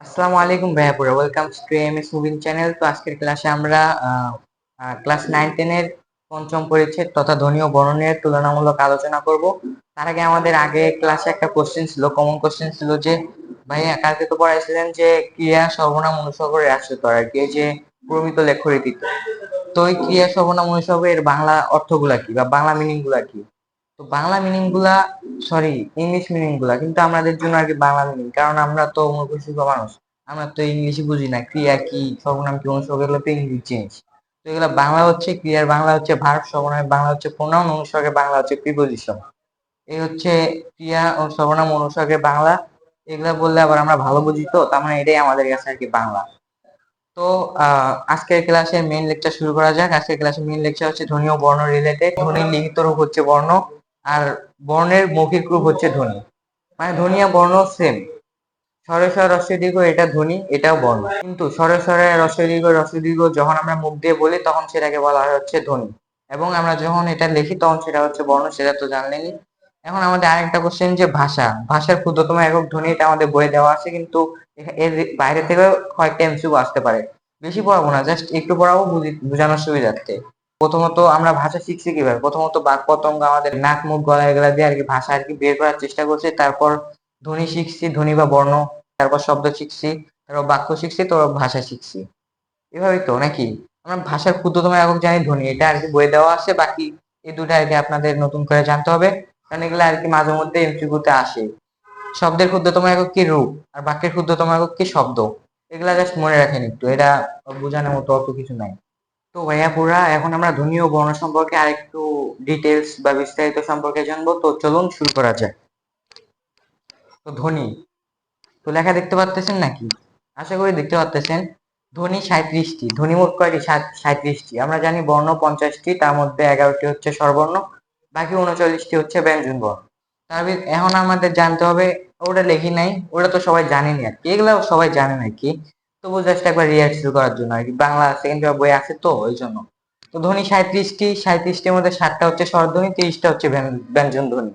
আসসালামু আলাইকুম ভাইয়া পুরা welcome to MS moving channel. তো আজকের ক্লাসে আমরা ক্লাস 9-10 এর পঞ্চম পরিচ্ছেদ তথা ধ্বনি ও বর্ণনের তুলনামূলক আলোচনা করব। তার আগে আমাদের ক্লাসে একটা কোশ্চেন ছিল, কমন কোশ্চেন ছিল যে ভাইয়া কালকে তো পড়াইছিলেন যে ক্রিয়া সর্বনাম অনুসর্গ রাষ্ট্রতর আর কি, এই যে প্রমিত লেখ্য রীতিতে। তো এই ক্রিয়া সর্বনাম অনুসর্গ এর বাংলা অর্থগুলা কি বা বাংলা মিনিং গুলা কি? তো বাংলা মিনিং গুলা, সরি ইংলিশ মিনিং গুলা কিন্তু আমাদের জন্য আর কি বাংলা মিনিং, কারণ আমরা তো মূর্খ মানুষ, আমরা তো ইংলিশই বুঝি না। ক্রিয়া কি, সর্বনাম কি, অনুসর্গ, এগুলো তো ইংলিশ জিনিস। তো এগুলা বাংলা হচ্ছে, ক্রিয়ার বাংলা হচ্ছে ভার্ব, সর্বনামের বাংলা হচ্ছে প্রোনাউন, অনুসর্গের বাংলা হচ্ছে প্রিপোজিশন। এই হচ্ছে ক্রিয়া ও সর্বনাম অনুসর্গের বাংলা। এগুলা বললে আবার আমরা ভালো বুঝি, তো তার মানে এটাই আমাদের কাছে আর কি বাংলা। তো আজকের ক্লাসের মেইন লেকচার শুরু করা যাক। আজকের ক্লাসের মেইন লেকচার হচ্ছে ধ্বনি ও বর্ণ রিলেটেড। ধ্বনির লিখিত রূপ হচ্ছে বর্ণ, আর বর্ণের মৌখিক রূপ হচ্ছে ধ্বনি। মানে ধ্বনি আর বর্ণ সেম। স্বরে স্বর রস্বই দীর্ঘ এটা ধ্বনি, এটাও বর্ণ। কিন্তু স্বরে স্বরে রস্বই দীর্ঘ যখন আমরা মুখ দিয়ে বলি তখন সেটাকে বলা হয় হচ্ছে ধ্বনি, এবং আমরা যখন এটা লিখি তখন সেটা হচ্ছে বর্ণ, সেটা তো জানলেনই। এখন আমাদের আরেকটা কোশ্চেন যে ভাষার ক্ষুদ্রতম একক ধ্বনি, এটা আমাদের বইয়ে দেওয়া আছে, কিন্তু এর বাইরে থেকে কয়েকটা এমসিকিউ আসতে পারে। বেশি পড়াবো না, জাস্ট একটু পড়াবো বোঝানোর সুবিধার্থে। প্রথমত আমরা ভাষা শিখছি কিভাবে? প্রথমত বাক পতঙ্গ, আমাদের নাক মুখ গলা এগুলা দিয়ে আর কি ভাষা আর কি বের করার চেষ্টা করছে। তারপর ধ্বনি শিখছি, ধ্বনি বা বর্ণ। তারপর শব্দ শিখছি, তারপর বাক্য শিখছি, তো ভাষা শিখছি। এভাবেই তো নাকি? আমরা ভাষার ক্ষুদ্রতম একক জানি ধ্বনি, এটা আর কি বইয়ে দেওয়া আছে। বাকি এই দুটো আর কি আপনাদের নতুন করে জানতে হবে, কারণ এগুলো আর কি মাঝে মধ্যে এমসিকিউতে আসে। শব্দের ক্ষুদ্রতম একক কি? রূপ। আর বাক্যের ক্ষুদ্রতম একক কি? শব্দ। এগুলা জাস্ট মনে রাখেন একটু, এটা বোঝানোর মতো অত কিছু নাই। তো ভাইয়া পুরা এখন আমরা ধ্বনি ও বর্ণ সম্পর্কে আরেকটু ডিটেলস বা বিস্তারিত সম্পর্কে জানবো। তো চলুন শুরু করা যাক। তো ধ্বনি, তো লেখা দেখতে পাচ্তেছেন নাকি? আশা করি দেখতে পাচ্তেছেন। ধ্বনি 37টি। ধ্বনি মোট কয়টি? 37টি। আমরা জানি বর্ণ 50টি, তার মধ্যে 11টি হচ্ছে স্বরবর্ণ, বাকি 39টি হচ্ছে ব্যঞ্জন বর্ণ। এখন আমাদের জানতে হবে, ওটা লেখি নাই, ওটা তো সবাই জানেনি আর কি, এগুলো সবাই জানে নাকি, তবু জাস্ট একবার রিহার্সাল করার জন্য আর কি, বাংলা সেকেন্ড পেপার বই আছে তো ওই জন্য। তো ধ্বনি 37টি, 37টির মধ্যে 60টা হচ্ছে স্বরধ্বনি, 30টা হচ্ছে ব্যঞ্জন ধ্বনি।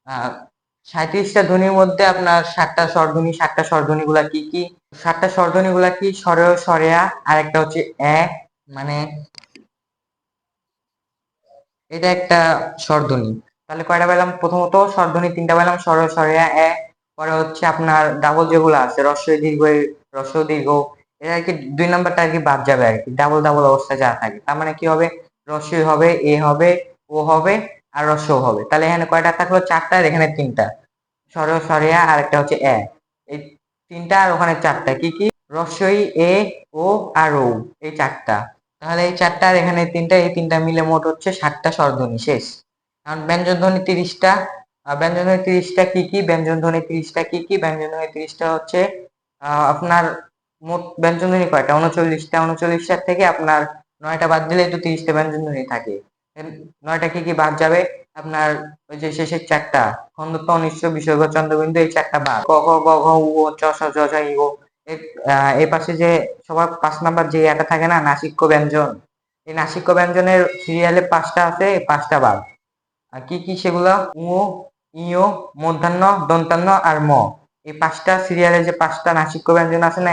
আহ 37টা ধ্বনির মধ্যে আপনার 7টা স্বরধ্বনি। 7টা স্বরধ্বনি গুলা কি কি? 7টা স্বরধ্বনি গুলা কি? সরেয়, সরেয়া, আর একটা হচ্ছে এ, মানে এটা একটা স্বরধ্বনি। তাহলে কয়টা পেলাম? প্রথমত স্বরধ্বনি 3টা পেলাম, সরেয়, সরেয়া, এ। পরে হচ্ছে আপনার ডাবল যেগুলো আছে, রস্বই দীর্ঘ, রস্বই দীর্ঘ, এটা আর কি 2 নাম্বারটা আর কি বাদ যাবে আর কি, ডাবল ডাবল অবস্থায় যা থাকে। তার মানে কি হবে? রস্বই হবে, এ হবে, ও হবে, আর রস্য হবে। তাহলে এখানে কয়টা থাকলো? 4টা, আর এখানে 3টা। সরেয়, সরেয়া, আর একটা হচ্ছে এ। এই 3টা, আর ওখানে 4টা কি কি? রস্বই, এ, ও, আর ও। এই 4টা। তাহলে এই 4টা আর এখানে 3টা, এই 3টা মিলে মোট হচ্ছে 7টা স্বরধ্বনি শেষ। কারণ ব্যঞ্জন ধ্বনি 30টা। ব্যঞ্জন ধ্বনি 30টা কি কি? ব্যঞ্জন ধ্বনি 30টা কি কি? ব্যঞ্জন ধ্বনি 30টা হচ্ছে আপনার মোট ব্যঞ্জন ধ্বনি কয়টা? 39টা। 39টার থেকে আপনার 9টা বাদ দিলে তো 30টা ব্যঞ্জন ধ্বনি থাকে। 9টা কি কি বাদ যাবে? আপনার ওই যে শেষের 4টা, খন্ডত্ব, নিঃস্ব, বিসর্গ, চন্দ্রবিন্দু, এই 4টা বাদ। ক খ গ ঘ উ ও চ ছ জ ঝ ই ও। এই পাশে যে সবার 5 নাম্বার যে এটা থাকে না, নাসিক্য ব্যঞ্জন, এই নাসিক্য ব্যঞ্জনের সিরিয়ালে 5টা আছে, এই 5টা বাদ। আর কি কি সেগুলা? উ, ইও, মূর্ধন্য, দন্তান্ন, আর ম। এই 5টা সিরিয়ালে যে 5টা নাসিক্য ব্যঞ্জন আছে না,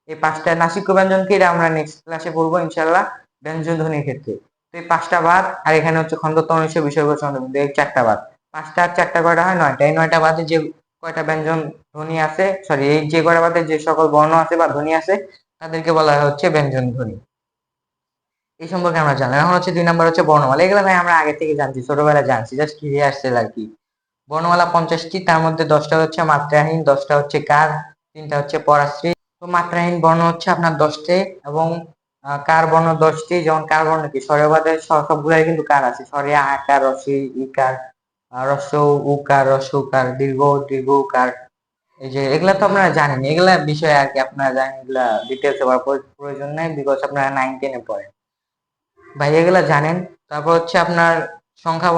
এই 5টা নাসিক্য ব্যঞ্জনকে আমরা নেক্সট ক্লাসে পড়বো ইনশাল্লাহ, ব্যঞ্জন ধ্বনির ক্ষেত্রে। তো এই 5টা বাদ, আর এখানে হচ্ছে খন্ডত্ব, নিঃস্ব, বিসর্গ, চন্দ্রবিন্দু, এই 4টা বাদ। 5টা আর 4টা কয়টা হয়? 9টা। এই 9টা বাদে যে কয়টা ব্যঞ্জন ধ্বনি আছে, সরি এই যে কয়টা বাদে যে সকল বর্ণ আছে বা ধ্বনি আছে, তাদেরকে বলা হয় হচ্ছে ব্যঞ্জন ধ্বনি। এই সম্পর্কে আমরা জানলাম। এখন হচ্ছে 2 নাম্বার হচ্ছে বর্ণমালা। এগুলো ভাই আমরা আগে থেকে জানছি, ছোটবেলায় জানছি, জাস্ট ফিরে আসছে আর কি। বর্ণমালা 50টি, তার মধ্যে 10টা হচ্ছে মাত্রাহীন, 10টা হচ্ছে কার, 3টা হচ্ছে পরাশ্রী। তো মাত্রাহীন বর্ণ হচ্ছে আপনার 10টি, এবং কার বর্ণ 10টি। যেমন কার বর্ণ কি? স্বরে বাদে সবগুলাই কিন্তু কার আছে, স্বরে আ কার, রস্বই ইকার, রস্য উকার, রস্য উকার, দীর্ঘ দীর্ঘ উকার। এই যে এগুলা তো আপনারা জানেন, এগুলা বিষয়ে আর কি আপনারা জানেন, এগুলা ডিটেলসে পড়ার প্রয়োজন নেই, বিকজ আপনারা 9-10 এ পড়েন ভাই, এগুলা জানেন। তারপর হচ্ছে আপনার সংখ্যা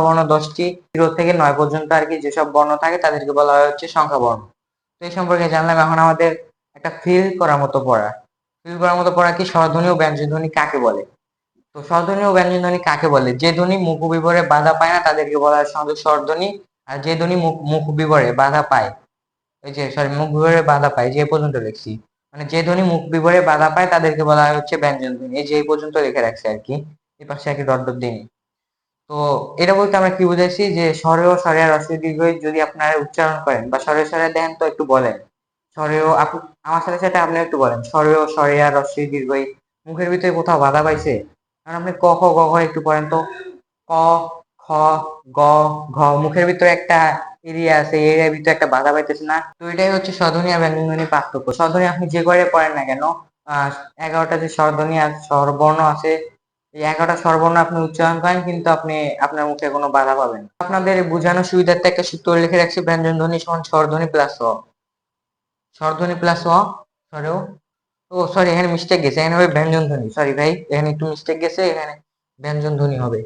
বর্ণ 10টি। 0 থেকে 9 পর্যন্ত আর কি যেসব বর্ণ থাকে তাদেরকে বলা হয় হচ্ছে সংখ্যা বর্ণ। তো এই সম্পর্কে জানলাম। এখন আমাদের একটা ফিল করার মতো পড়া কি? স্বরধ্বনি ও ব্যঞ্জনধ্বনি কাকে বলে? তো স্বরধ্বনি ও ব্যঞ্জনধ্বনি কাকে বলে? যে ধ্বনি মুখ বিবরে বাধা পায় না তাদেরকে বলা হয় স্বরধ্বনি, আর যে ধ্বনি মুখ বিবরে বাধা পায় ওই যে সরি মুখ বিবরে বাধা পায় যে পর্যন্ত লিখছি, মানে যে ধ্বনি মুখ বিবরে বাধা পায় তাদেরকে বলা হয় হচ্ছে ব্যঞ্জন ধ্বনি। এই যে এই পর্যন্ত লিখে রাখছে আর কি, এই পাশে আর কি ডট ডট দিইনি। তো এটা বলতে আমরা কি বুঝাইছি যে স্বরেও স্বরে আর হ্রস্ব দীর্ঘই যদি আপনারা উচ্চারণ করেন বা স্বরে স্বরে দেন তো একটু বলেন। স্বরেও আমার সাথে সাথে আপনি একটু বলেন স্বরেও স্বরে আর হ্রস্ব দীর্ঘই মুখের ভিতরে কোথাও বাধা পাইছে? কারণ আপনি ক খ গ ঘ একটু পড়েন তো। ক খ গ ঘ মুখের ভিতরে একটা এরিয়া আছে, এই এরিয়ার ভিতরে একটা বাধা পাইতেছে না? তো এটাই হচ্ছে স্বরধ্বনি আর ব্যঞ্জনধ্বনির পার্থক্য। স্বরধ্বনি আপনি যে করে পড়েন না কেন, 11টা যে স্বরধ্বনি আর স্বরবর্ণ আছে, এই 11টা স্বরবর্ণ আপনি উচ্চারণ করেন কিন্তু আপনি আপনার মুখে কোনো বাধা পাবেন না। আপনাদের বোঝানোর সুবিধার্থে একটা সূত্র লিখে রাখছি, ব্যঞ্জনধ্বনি সমান স্বরধ্বনি প্লাস অ। স্বরধ্বনি প্লাস অ স্বরেও, ও সরি এখানে মিস্টেক গেছে, এখানে হবে ব্যঞ্জন ধ্বনি। সরি ভাই, এখানে একটু মিস্টেক গেছে, এখানে ব্যঞ্জন ধ্বনি হবে।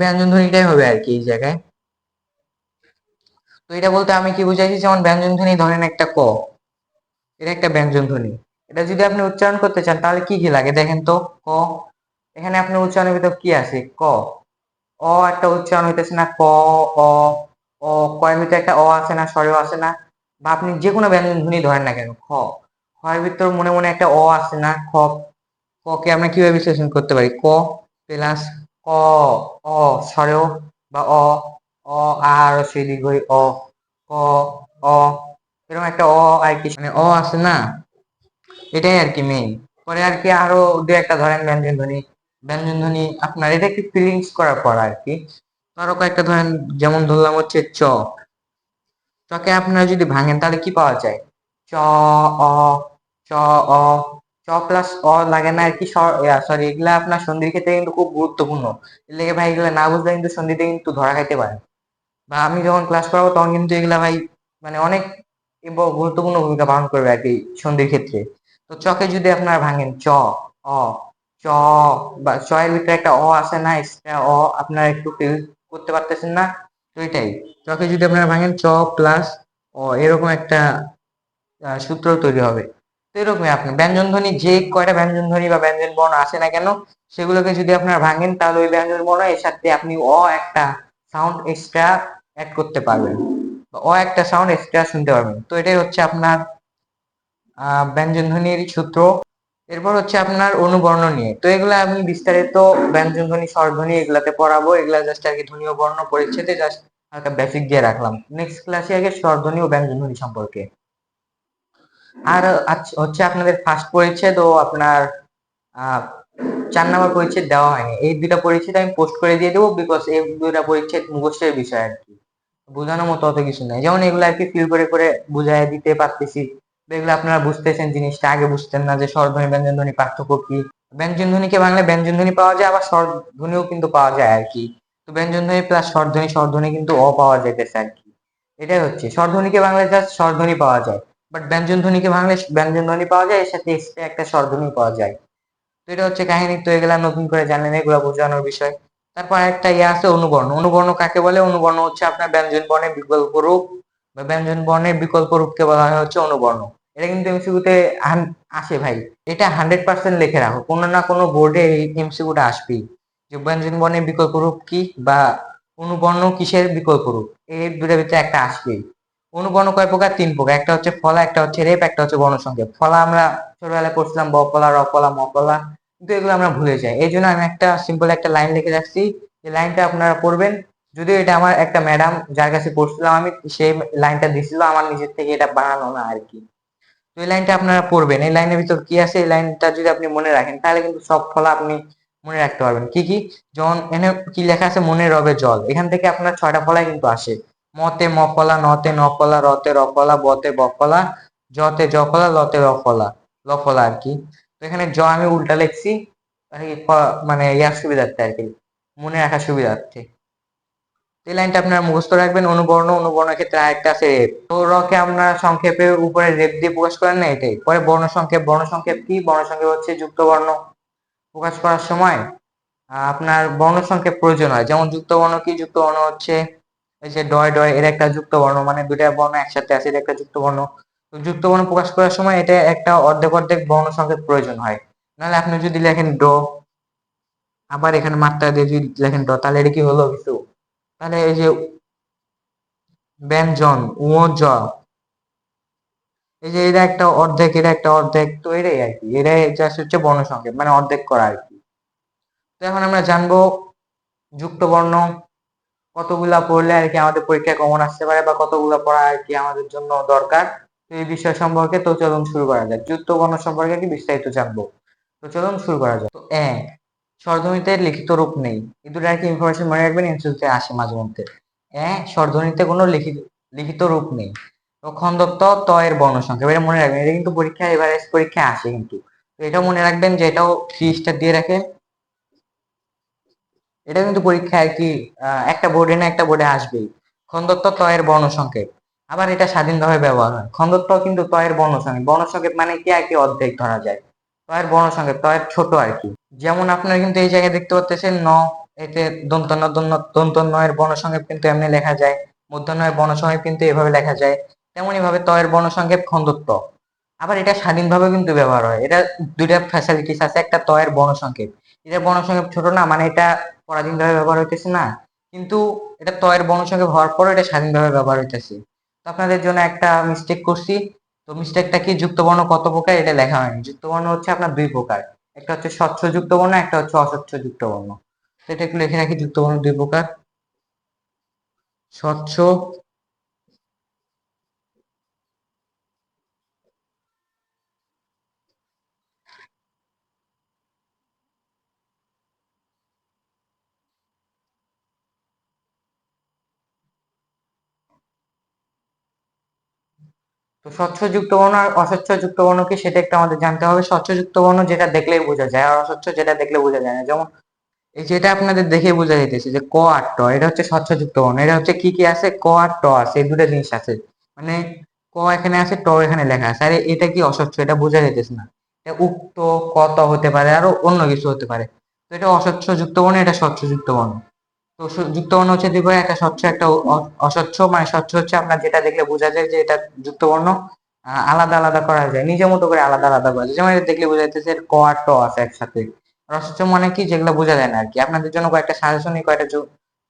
ব্যঞ্জন ধ্বনিটাই হবে আর কি এই জায়গায়। তো এটা বলতে আমি কি বুঝাইছি, যেমন ব্যঞ্জন ধ্বনি ধরেন একটা ক, এটা একটা ব্যঞ্জন ধ্বনি। এটা যদি আপনি উচ্চারণ করতে চান তাহলে কি কি লাগে দেখেন তো। ক, এখানে আপনার উচ্চারণের ভিতর কি আছে? ক। অ একটা উচ্চারণ হইতেছে না, ক অ অ, ক এর ভিতরে একটা অ আছে না, স্বরেও আছে না? বা আপনি যে কোনো ব্যঞ্জন ধ্বনি ধরেন না কেন, খ, খ এর ভিতর মনে মনে একটা অ আছে না, খ। ক কে আমরা কিভাবে বিশ্লেষণ করতে পারি? ক প্লাস ক অ স্বরেও, বা অ অ আর সেই দীর্ঘই অ, ক অ, এরকম একটা অ আর কি, মানে অ আছে না, এটাই আর কি মেইন। পরে আর কি আরো দু একটা ধরেন ব্যঞ্জন ধ্বনি। ব্যঞ্জন ধ্বনি আপনার এটা কি ফিলিংস করার পর আর কি, আরো কয়েকটা ধরেন, যেমন ধরলাম হচ্ছে চ। চকে আপনারা যদি ভাঙেন তাহলে কি পাওয়া যায়? চ অ, চ অ, চ প্লাস অ লাগে না আর কি, সরি এগুলা আপনার সন্ধির ক্ষেত্রে কিন্তু খুব গুরুত্বপূর্ণ। এর লেগে ভাই এগুলা না বুঝলে কিন্তু সন্ধিতে কিন্তু ধরা খাইতে পারে। বা আমি যখন ক্লাস করাবো তখন কিন্তু এগুলা ভাই মানে অনেক গুরুত্বপূর্ণ ভূমিকা পালন করবে আর কি সন্ধির ক্ষেত্রে। তো চকে যদি আপনারা ভাঙেন চ অ, চ, বা চ এর ভিতরে একটা অ আছে না, এক্সট্রা অ, আপনারা একটু ফিল করতে পারতেছেন না? তো এটাই, চকে যদি আপনারা ভাঙেন চ প্লাস অ, এরকম একটা সূত্র তৈরি হবে। তো এরকমই আপনি ব্যঞ্জন ধ্বনি যে কয়টা ব্যঞ্জন ধ্বনি বা ব্যঞ্জন বর্ণ আছে না কেন, সেগুলোকে যদি আপনারা ভাঙেন তাহলে ওই ব্যঞ্জন বর্ণ এর সাথে আপনি অ একটা সাউন্ড এক্সট্রা অ্যাড করতে পারবেন, বা অ একটা সাউন্ড এক্সট্রা শুনতে পারবেন। তো এটাই হচ্ছে আপনার ব্যঞ্জন ধ্বনির সূত্র। এরপর হচ্ছে আপনার অনুবর্ণ নিয়ে, তো এগুলা আমি বিস্তারিত ব্যঞ্জন ধ্বনি স্বরধ্বনি এগুলাতে পড়াবো, এগুলা জাস্ট আর কি ধ্বনি ও বর্ণ পরিচ্ছেদে জাস্ট হালকা বেসিক দিয়ে রাখলাম। নেক্সট ক্লাসে আগে স্বরধ্বনি ও ব্যঞ্জন ধ্বনি সম্পর্কে। আর হচ্ছে আপনাদের ফার্স্ট পরিচ্ছেদ ও আপনার 4 নম্বর পরিচ্ছেদ দেওয়া হয়নি, এই দুইটা পরিচ্ছেদ আমি পোস্ট করে দিয়ে দেবো, বিকজ এই দুইটা পরিচ্ছেদ মুখস্থের বিষয় আর কি, বোঝানোর মতো অত কিছু নাই। যেমন এগুলো আর কি ফিল করে করে বুঝাই দিতে পারতেছি, এগুলো আপনারা বুঝতেছেন, জিনিসটা আগে বুঝতেন না যে স্বরধ্বনি ব্যঞ্জন ধ্বনি পার্থক্য কি। ব্যঞ্জন ধ্বনিকে বাংলায় ব্যঞ্জন ধ্বনি পাওয়া যায়, আবার স্বরধ্বনিও কিন্তু পাওয়া যায় আর কি। তো ব্যঞ্জন ধ্বনি প্লাস স্বরধ্বনি, স্বরধ্বনি কিন্তু অ পাওয়া যাইতেছে আর কি। এটাই হচ্ছে স্বরধ্বনিকে বাংলায় জাস্ট স্বরধ্বনি পাওয়া যায়, বাট ব্যঞ্জন ধ্বনিকে ভাঙলে ব্যঞ্জন ধ্বনি পাওয়া যায়, এর সাথে এক্সট্রা একটা স্বরধ্বনি পাওয়া যায়। তো এটা হচ্ছে কাহিনী, তো এগুলা নতুন করে জানেন, এগুলা বোঝানোর বিষয়। তারপর একটা ইয়ে আছে অনুবর্ণ। অনুবর্ণ কাকে বলে? অনুবর্ণ হচ্ছে আপনার ব্যঞ্জন বর্ণের বিকল্প রূপ, বা ব্যঞ্জন বর্ণের বিকল্প রূপকে বলা হয় হচ্ছে অনুবর্ণ। এটা কিন্তু এমসিকিউতে আসে ভাই, এটা 100% লিখে রাখো, কোনো না কোনো বোর্ডে এই এমসিকিউটা আসবেই, যে ব্যঞ্জন বর্ণের বিকল্প রূপ কি, বা অনুবর্ণ কিসের বিকল্প রূপ, এই দুটার ভিতরে একটা আসবেই। অনুবর্ণ কয় প্রকার? 3 প্রকার, একটা হচ্ছে ফলা, একটা হচ্ছে রেপ, একটা হচ্ছে বর্ণসংকেত। ফলা আমরা ছোটবেলায় পড়ছিলাম, ব ফলা, র ফলা, ম ফলা, কিন্তু এগুলো আমরা ভুলে যাই। এই জন্য আমি একটা সিম্পল একটা লাইন লিখে রাখছি, যে লাইনটা আপনারা পড়বেন। যদিও এটা আমার একটা ম্যাডাম যার কাছে পড়ছিলাম আমি, সেই লাইনটা দিছিল, আমার নিজের থেকে এটা বানানো না আর কি। তো এই লাইনটা আপনারা পড়বেন, এই লাইনের ভিতর কি আছে, এই লাইনটা যদি আপনি মনে রাখেন তাহলে কিন্তু সব ফলা আপনি মনে রাখতে পারবেন। কি কি? যেমন এখানে কি লেখা আছে, মনে রবে জল, এখান থেকে আপনার 6টা ফলাই কিন্তু আসে। মতে ম ফলা, নতে ন ফলা, রতে র ফলা, বতে ব ফলা, জতে জ ফলা, লতে র ফলা, ল ফলা আর কি। তো এখানে জ আমি উল্টা লিখছি আর কি, মানে ইয়ার সুবিধার্থে আর কি, মনে রাখার সুবিধার্থে। এই লাইনটা আপনারা মুখস্থ রাখবেন। অনুবর্ণ, অনুবর্ণের ক্ষেত্রে আরেকটা আছে রেপ। তো রকে আমরা সংক্ষেপে উপরে রেপ দিয়ে প্রকাশ করেন না, এটাই। পরে বর্ণ সংক্ষেপ। বর্ণ সংক্ষেপ কি? বর্ণ সংক্ষেপ হচ্ছে যুক্ত বর্ণ প্রকাশ করার সময় আপনার বর্ণ সংক্ষেপ প্রয়োজন হয়। যেমন যুক্ত বর্ণ কি? যুক্ত বর্ণ হচ্ছে এই যে ডয় ডয়, এর একটা যুক্ত বর্ণ, মানে দুইটা বর্ণ একসাথে আছে, এটা একটা যুক্ত বর্ণ। তো যুক্ত বর্ণ প্রকাশ করার সময় এটা একটা অর্ধেক অর্ধেক বর্ণ সংক্ষেপ প্রয়োজন হয়। নাহলে আপনি যদি লেখেন ড, আবার এখানে মাত্রা দিয়ে যদি লেখেন ড, তাহলে এটা কি হলো কিছু? তাহলে এই যে ব্যঞ্জন উ জ, এই যে এটা একটা অর্ধেক, এটা একটা অর্ধেক, তো এটাই আর কি, এটাই জাস্ট হচ্ছে বর্ণসংকেত, মানে অর্ধেক করা আর কি। তো এখন আমরা জানবো যুক্ত বর্ণ কতগুলা পড়লে আর কি আমাদের পরীক্ষায় কমন আসতে পারে, বা কতগুলা পড়া আর কি আমাদের জন্য দরকার। তো এই বিষয় সম্পর্কে তো চলুন শুরু করা যাক, যুক্ত বর্ণ সম্পর্কে কি বিস্তারিত জানবো। তো চলুন শুরু করা যাক। তো স্বরধ্বনিতে লিখিত রূপ নেই, এই দুটো আর কি ইনফরমেশন মনে রাখবেন, এমসিকিউতে আসে মাঝে মধ্যে। স্বরধ্বনিতে কোনো লিখিত লিখিত রূপ নেই। তো খন্দত্ব ত এর বর্ণ সংখ্যা, এটা মনে রাখবেন, এটা কিন্তু পরীক্ষায় এভারেজ পরীক্ষায় আসে কিন্তু। তো এটাও মনে রাখবেন যে এটাও 3 স্টার দিয়ে রাখেন, এটা কিন্তু পরীক্ষায় আর কি একটা বোর্ডে না একটা বোর্ডে আসবেই। খন্দত্ব ত এর বর্ণ সংকেত, আবার এটা স্বাধীনভাবে ব্যবহার হয়। খন্দত্ব কিন্তু ত এর বর্ণ সংকেত, বর্ণ সংকেত মানে কি আর কি অর্ধেক ধরা যায়। ত এর বর্ণ সংকেত, ত এর ছোট আর কি। যেমন আপনারা কিন্তু এই জায়গায় দেখতে পাচ্ছেন ন, এতে দন্ত ন, দন্ত ন এর বর্ণ সংকেত কিন্তু এমনি লেখা যায়। মূর্ধন্য এর বর্ণ সংকেত কিন্তু এভাবে লেখা যায়। তেমনি ভাবে ত এর বর্ণ সংকেত খন্দত্ব, আবার এটা স্বাধীনভাবে কিন্তু ব্যবহার হয়। এটা দুইটা ফ্যাসিলিটিস আছে, একটা ত এর বর্ণ সংকেত, এটা বর্ণ সংকেত ছোট না, মানে এটা পরাধীনভাবে ব্যবহার হইতেছে না, কিন্তু এটা ত এর বর্ণ সংকেত হওয়ার পরও এটা স্বাধীনভাবে ব্যবহার হইতেছে। তো আপনাদের জন্য একটা মিস্টেক করছি। তো মিস্টেকটা কি, যুক্ত বর্ণ কত প্রকার এটা লেখা হয়নি। যুক্ত বর্ণ হচ্ছে আপনার 2 প্রকার, একটা হচ্ছে স্বচ্ছ যুক্ত বর্ণ, একটা হচ্ছে অস্বচ্ছ যুক্ত বর্ণ। তো এটা একটু লিখে রাখি, যুক্ত বর্ণ 2 প্রকার, স্বচ্ছ। তো স্বচ্ছ যুক্ত বর্ণ আর অস্বচ্ছ যুক্ত বর্ণ কি সেটা একটু আমাদের জানতে হবে। স্বচ্ছ যুক্ত বর্ণ যেটা দেখলেই বোঝা যায়, আর অস্বচ্ছ যেটা দেখলে বোঝা যায় না। যেমন এই যেটা আপনাদের দেখে বোঝা যাইতেছে যে ক আর ট, এটা হচ্ছে স্বচ্ছ যুক্ত বর্ণ। এটা হচ্ছে কি কি আছে, ক আর ট আছে, এই দুটো জিনিস আছে, মানে ক এখানে আছে, ট এখানে লেখা আছে। আরে এটা কি অস্বচ্ছ, এটা বোঝা যাইতেছে না। এটা উক্ত ক ত হতে পারে, আরো অন্য কিছু হতে পারে। তো এটা অস্বচ্ছ যুক্ত বর্ণ, এটা স্বচ্ছ যুক্ত বর্ণ। তো যুক্ত বর্ণ হচ্ছে দুই প্রকার, একটা স্বচ্ছ একটা অস্বচ্ছ। মানে স্বচ্ছ হচ্ছে আপনার যেটা দেখলে বোঝা যায় যে এটা যুক্ত বর্ণ, আলাদা আলাদা করা যায়, নিজের মতো করে আলাদা আলাদা করা যায়। যেমন এটা দেখলে বোঝা যাচ্ছে ক আর ট আছে একসাথে। রহস্য মানে কি, যেগুলো বোঝা যায় না আর কি। আপনাদের জন্য কয়েকটা সাজেশন, কয়েকটা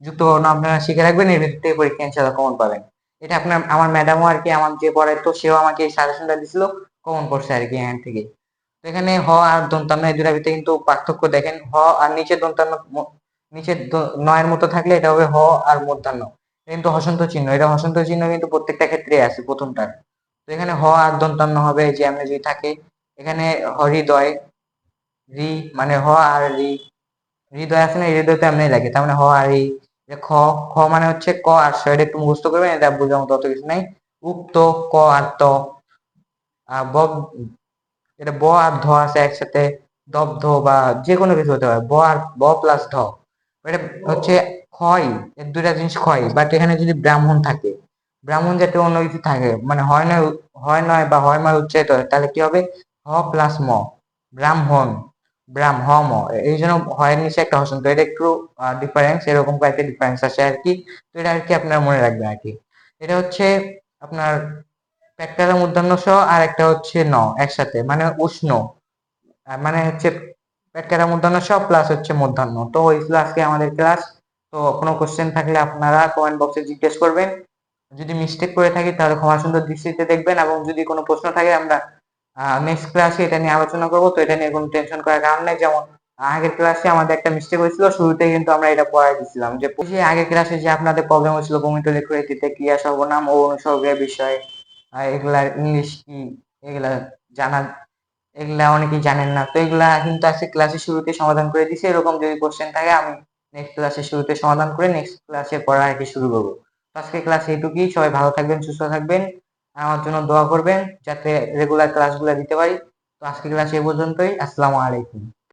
যুক্ত বর্ণ আপনারা শিখে রাখবেন, এর ভিত্তিতে পরীক্ষা ইনশাআল্লাহ কমন পাবেন। এটা আপনার আমার ম্যাডামও আর কি, আমার যে পড়াইতো সেও আমাকে এই সাজেশনটা দিছিল, কমন করছে আর কি এখান থেকে। তো এখানে হ আর দন্তান্ন এই দুটার ভিতরে কিন্তু পার্থক্য দেখেন, হ আর নিচে দন্তান্ন, নিচে নয়ের মতো থাকলে এটা হবে হ আর মূর্ধন্য, কিন্তু হসন্ত চিহ্ন, এটা হসন্ত চিহ্ন কিন্তু প্রত্যেকটা ক্ষেত্রে আছে প্রথমটার। তো এখানে হ আর দন্তান্ন হবে, যে এমনি যদি থাকে। এখানে হৃদয়, রি মানে হ আর রি, হৃদয় আছে না, হৃদয় তো এমনি লাগে, তার মানে হ আর ই। খ, খ মানে হচ্ছে ক আর স, এটা একটু মুখস্থ করবেন, এটা বোঝার মতো অত কিছু নাই। উক্ত, ক আর ত। ব, এটা ব আর ধ আছে একসাথে, দগ্ধ বা যে কোনো কিছু হতে পারে, ব আর ব প্লাস ধ, এটা হচ্ছে ক্ষয়। এর দুইটা জিনিস ক্ষয়, বাট এখানে যদি ব্রাহ্মণ থাকে, ব্রাহ্মণ জাতীয় অন্য কিছু থাকে, মানে হয় নয়, হয় নয় বা হয় নয় উচ্চারিত হয়, তাহলে কি হবে, হ প্লাস ম, ব্রাহ্মণ, হ ম। এই জন্য হয়ের নিচে একটা হসন্ত, এটা একটু ডিফারেন্স, এরকম কয়েকটা ডিফারেন্স আছে আর কি। তো এটা আর কি আপনার মনে রাখবেন আর কি। এটা হচ্ছে আপনার একটা মূর্ধন্য স, আর একটা হচ্ছে ন একসাথে, মানে উষ্ণ, মানে হচ্ছে পেটকাটা মূর্ধন্য স প্লাস হচ্ছে মূর্ধন্য। তো ওই ছিল আজকে আমাদের ক্লাস। তো কোনো কোশ্চেন থাকলে আপনারা কমেন্ট বক্সে জিজ্ঞেস করবেন। যদি মিস্টেক করে থাকি তাহলে ক্ষমা সুন্দর দৃষ্টিতে দেখবেন, এবং যদি কোনো প্রশ্ন থাকে আমরা নেক্সট ক্লাসে এটা নিয়ে আলোচনা করবো। তো এটা নিয়ে কোনো টেনশন করার কারণ নেই। যেমন আগের ক্লাসে আমাদের একটা মিস্টেক হয়েছিল, শুরুতে কিন্তু আমরা এটা পড়াই দিছিলাম, যে আগের ক্লাসে যে আপনাদের প্রবলেম হয়েছিল বমিত লেখনীতিতে ক্রিয়া সর্বনাম ও অনুসর্গের বিষয়, এগুলার ইংলিশ কি, এগুলা জানা, এগুলা অনেকেই জানেন না। তো এগুলা কিন্তু আজকে ক্লাসের শুরুতে সমাধান করে দিছি। এরকম যদি কোশ্চেন থাকে আমি নেক্সট ক্লাসের শুরুতে সমাধান করে নেক্সট ক্লাসে পড়া আর কি শুরু করবো। তো আজকে ক্লাস এইটুকুই, সবাই ভালো থাকবেন, সুস্থ থাকবেন, আমার জন্য দোয়া করবেন যাতে রেগুলার ক্লাসগুলো দিতে পারি। তো আজকে ক্লাস এই পর্যন্তই, আসসালামু আলাইকুম।